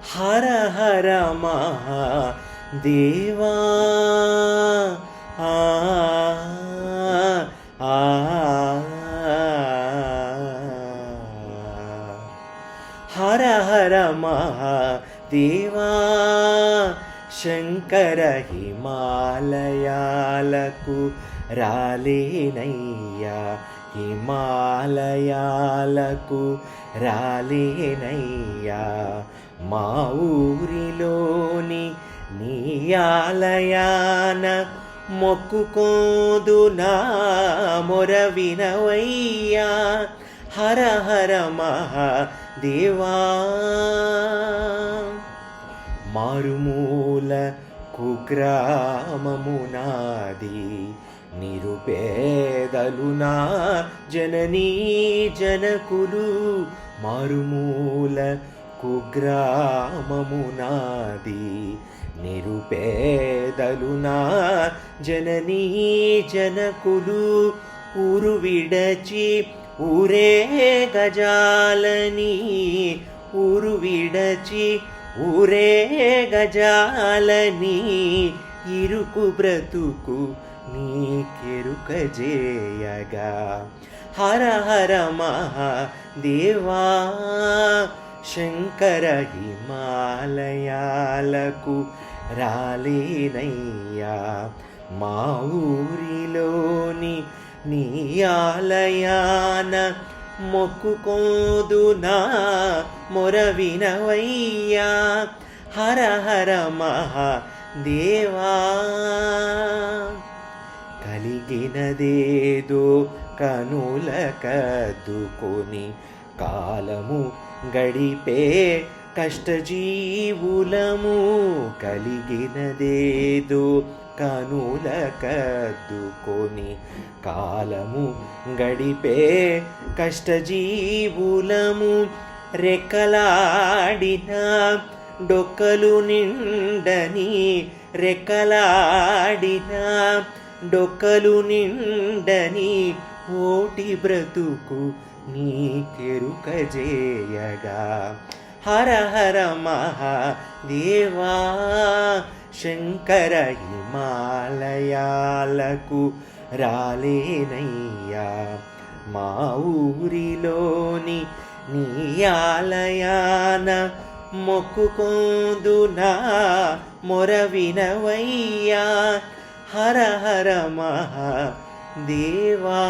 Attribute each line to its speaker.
Speaker 1: హర హర మహాదేవా ఆ ఆ హర హర మహాదేవా శంకర హిమాలయాలకు రాలేనయ్యా హిమాలయాలకు రాలేనయ్యా మా ఊరిలోని నీ ఆలయాన మొక్కుకోదు నా మొర వినవయ్యా హర హర మహాదేవా మారుమూల కుగ్రామము నాది నిరుపేదలు నా జననీ జనకులు మారుమూల కుగ్రామము నాది నిరుపేదలు నా జననీ జనకులు ఊరు విడచి ఊరే గజాలని ఊరు విడచి ఊరే గజాలని ఇరుకు బ్రతుకు నీకెరుక జేయగా హర హర మహాదేవా శంకర హిమాలయాలకు రాలేనయ్యా మా ఊరిలోని నీ ఆలయాన మొక్కుకోదు నా మొర వినవయ్యా హర హర మహాదేవా కలిగినదేదో కనుల కద్దుకొని కాలము గడిపే కష్టజీవులము కలిగినదేదో కనుల కద్దుకొని కాలము గడిపే కష్టజీవులము రెక్కలాడిన డొక్కలు నిండని రెక్కలాడిన డొక్కలు నిండని ఓటి బ్రతుకు నీకెరుక జేయగా హర హర మహాదేవా శంకర హిమాలయాలకు రాలేనయ్యా మా ఊరిలోని నీ ఆలయాన మొక్కుకోదు నా మొర వినవయ్యా హర హర మహాదేవా